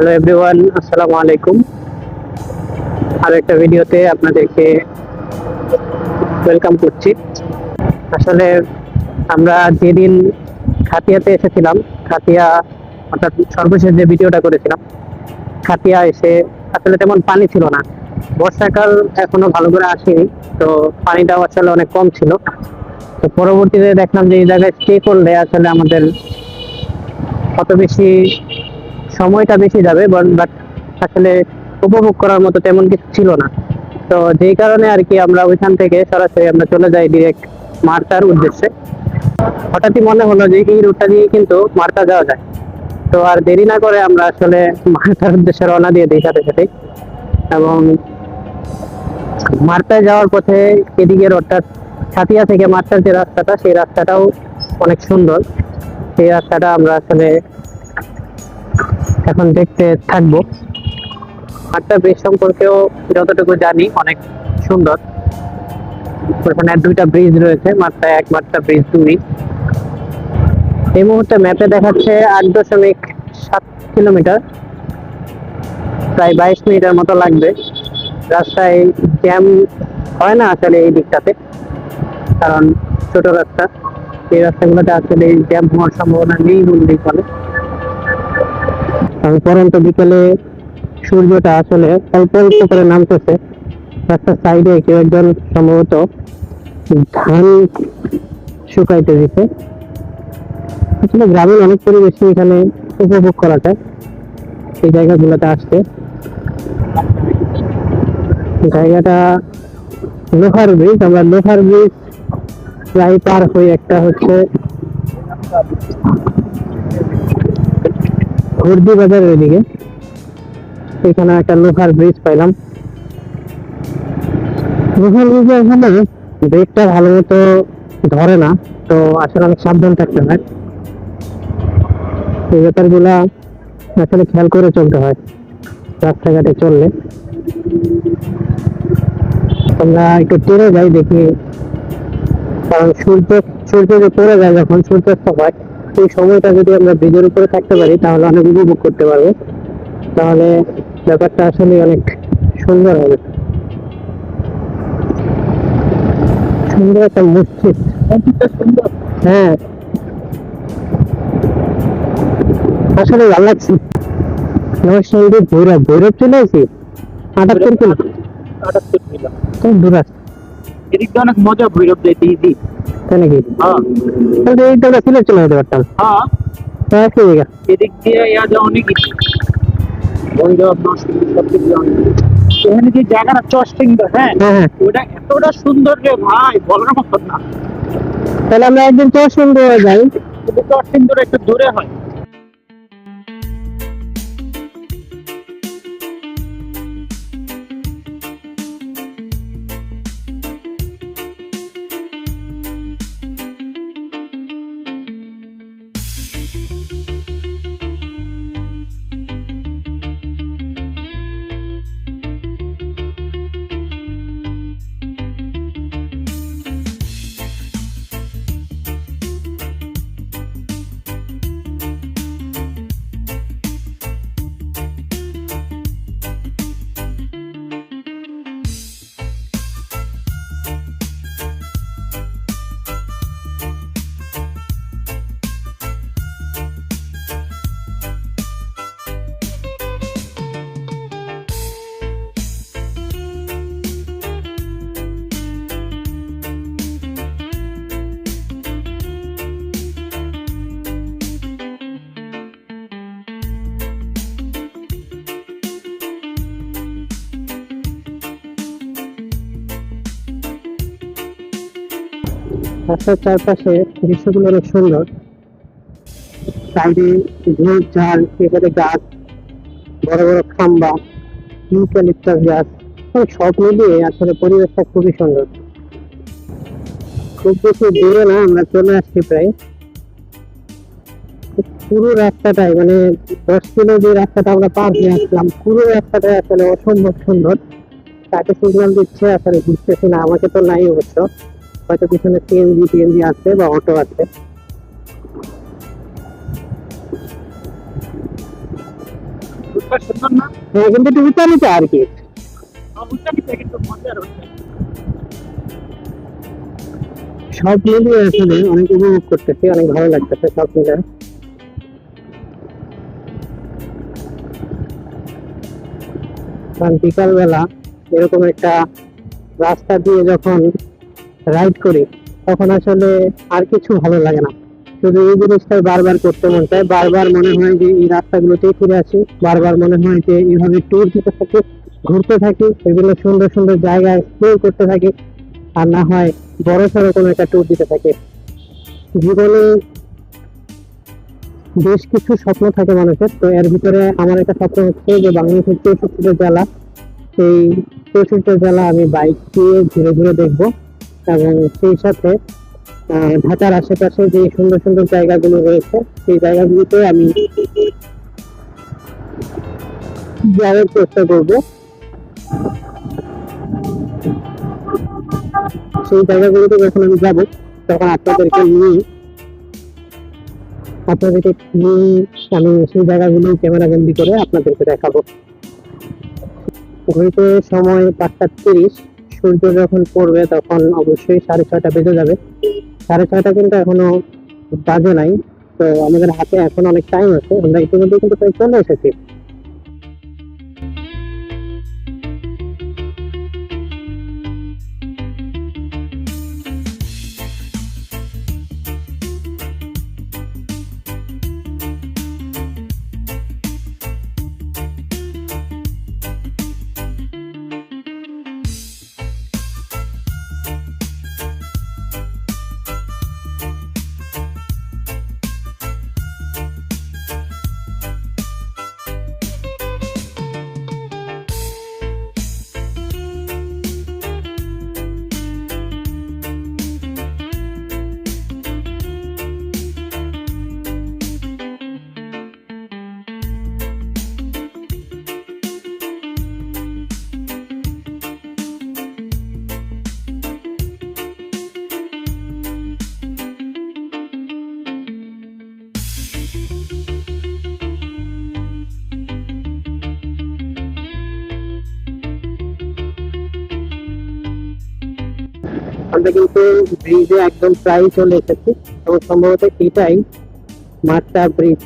Hello everyone, আসসালামু আলাইকুম। আর একটা ভিডিওতে আপনাদেরকে ওয়েলকাম করছি। আসলে আমরা যেদিন খাতিয়াতে এসেছিলাম, খাতিয়া অর্থাৎ সর্বশেষ যে ভিডিওটা করেছিলাম, খাতিয়া এসে আসলে তেমন পানি ছিল না। বর্ষাকাল এখনো ভালো করে আসেনি, তো পানিটাও আসলে অনেক কম ছিল। তো পরবর্তীতে দেখলাম যে এই জায়গায় স্টে করলে আসলে আমাদের অত বেশি সময়টা বেশি যাবে, বাট আসলে উপভোগ করার মতো তেমন কিছু ছিল না। তো যেই কারণে আর কি আমরা ওইখান থেকে সরাসরি আমরা চলে যাই ডিরেক্ট মার্তার উদ্দেশ্যে। হঠাৎই মনে হলো যে এই রুটটা দিয়ে কিন্তু মার্তা যাওয়া যায়। তো আর দেরি না করে আমরা আসলে মার্তার উদ্দেশ্যে রওনা দিয়ে দিই সাথে সাথে। এবং মার্তায় যাওয়ার পথে এদিকে অর্থাৎ সাতিয়া থেকে মার্তার যে রাস্তাটা, সেই রাস্তাটাও অনেক সুন্দর। সেই রাস্তাটা আমরা আসলে এখন দেখতে থাকবো। মার্তা ব্রিজ সম্পর্কেও যতটুকু জানি অনেক সুন্দর। ওখানে দুইটা ব্রিজ রয়েছে, মাত্রা এক, মাত্রা ব্রিজ দুই। এই মুহূর্তে ম্যাপে দেখাচ্ছে 8.7 কিলোমিটার, প্রায় 22 মিনিটের মতো লাগবে। রাস্তায় জ্যাম হয় না আসলে এই দিকটাতে, কারণ ছোট রাস্তা। এই রাস্তাগুলোতে আসলে জ্যাম হওয়ার সম্ভাবনা নেই বললেই চলে। কারণ পরন্ত বিকেলে সূর্যটা আসলে অল্প অল্প করে নামতেছে। রাস্তার সাইডে কেউ একজন সম্ভবত ধান শুকাইতে দিছে। আসলে গ্রামের অনেক পরিবেশই এখানে উপভোগ করা যায় এই জায়গাগুলোতে আসতে। জায়গাটা লোহার ব্রিজ, আমরা লোহার ব্রিজ প্রায় পার হয়ে একটা হচ্ছে হরদি বাজারের দিকে, এখানে একটা লোহার ব্রিজ পাইলাম। লোহার ব্রিজে এখানে ব্রেকটা ভালো মতো ধরে না, তো আসলে অনেক সাবধান থাকতে হয়। এই ব্যাপারগুলা আসলে খেয়াল করে চলতে হয় রাস্তাঘাটে চললে। আমরা একটু টেনে যাই দেখি, কারণ সূর্য যে পড়ে যায় যখন সূর্যাস্ত হয়, সেই সময়টা যদি আমরা ব্রিজের উপরে থাকতে পারি তাহলে অনেক উপভোগ করতে পারবো। তাহলে ব্যাপারটা আসলে অনেক সুন্দর হবে। সুন্দর একটা মসজিদ, হ্যাঁ আসলে ভালো লাগছে। নমস্কার, ভৈরব ভৈরব চলে আসি 78 কিলো। 78 কিলো খুব দূর আছে। এদিক দিয়ে অনেক মজা ভৈরব যেতে ইজি। তাই নাকি? হ্যাঁ তাহলে এইটা আমরা সিলেট চলে যেতে পারতাম। হ্যাঁ, হ্যাঁ, একই জায়গা। এদিক দিয়ে ইয়া যাওয়া অনেক ইজি। ভৈরব নরসিংদী সব দিক দিয়ে অনেক easy। এখানে যে জায়গাটা চশটিংটা, হ্যাঁ হ্যাঁ হ্যাঁ, ওটা এতটা সুন্দর রে ভাই, বলার মতন না। তাহলে আমরা একদিন চশমা যাই। কিন্তু চশটিং একটু দূরে হয়। রাস্তার চারপাশে দৃশ্যগুলো অনেক সুন্দর। সাইডে ঝোড় ঝাড়, এখানে গাছ, বড় বড় খাম্বা, ইউক্যালিপটাস গাছ, সব মিলিয়ে আসলে পরিবেশটা খুবই সুন্দর। খুব বেশি দূরে না, আমরা চলে আসছি প্রায়। পুরো রাস্তাটাই মানে 10 কিলো যে রাস্তাটা আমরা পার হয়ে আসলাম, পুরো রাস্তাটাই আসলে অসম্ভব সুন্দর। তাকে সিগন্যাল দিচ্ছে, আসলে বুঝতেছি না, আমাকে তো নাই অবশ্য, হয়তো পিছনে সিএনজি টিএনজি আছে বা অটো আছে। জায়গাটা সুন্দর না? হ্যাঁ, কিন্তু একটু উঁচা নিচে আর কি। উচ্চারিতে কিন্তু মজার হচ্ছে। সব মিলিয়ে আসলে অনেক উপভোগ করতেছি, অনেক ভালো লাগতেছে সব মিলে। কারণ বিকালবেলা এরকম একটা রাস্তা দিয়ে যখন রাইড করি তখন আসলে আর কিছু ভালো লাগে না, শুধু এই জিনিসটাই বারবার করতে মন চায়। বারবার মনে হয় যে এই রাস্তাগুলোতেই ফিরে আসি, বারবার মনে হয় যে এইভাবে ট্যুর দিতে থাকি, ঘুরতে থাকি, এগুলো সুন্দর সুন্দর জায়গা এক্সপ্লোর করতে থাকি, আর না হয় বড় সড়ো কোনো একটা ট্যুর দিতে থাকি। জীবনে বেশ কিছু স্বপ্ন থাকে মানুষের, তো এর ভিতরে আমার একটা স্বপ্ন হচ্ছে যে বাংলাদেশের 64টা জেলা, সেই 64টা জেলা আমি বাইক দিয়ে ঘুরে ঘুরে দেখবো, এবং সেই সাথে ঢাকার আশেপাশে যে সুন্দর সুন্দর জায়গাগুলো রয়েছে সেই জায়গাগুলোতে আমি যাওয়ার চেষ্টা করব। সেই জায়গাগুলোতে যখন আমি যাব তখন আপনাদেরকে নিয়ে আমি সেই জায়গাগুলো ক্যামেরা বন্দি করে আপনাদেরকে দেখাবো। ঘড়িতে সময় 5:30, সূর্য যখন পড়বে তখন অবশ্যই 6:30 বেজে যাবে। 6:30 কিন্তু এখনো বাজে নাই, তো আমাদের হাতে এখন অনেক টাইম আছে, আমরা ইতিমধ্যে কিন্তু প্রায় চলে এসেছি। আমরা কিন্তু ব্রিজে একদম প্রায় চলে এসেছি, এবং সম্ভবত এটাই মার্টা ব্রিজ।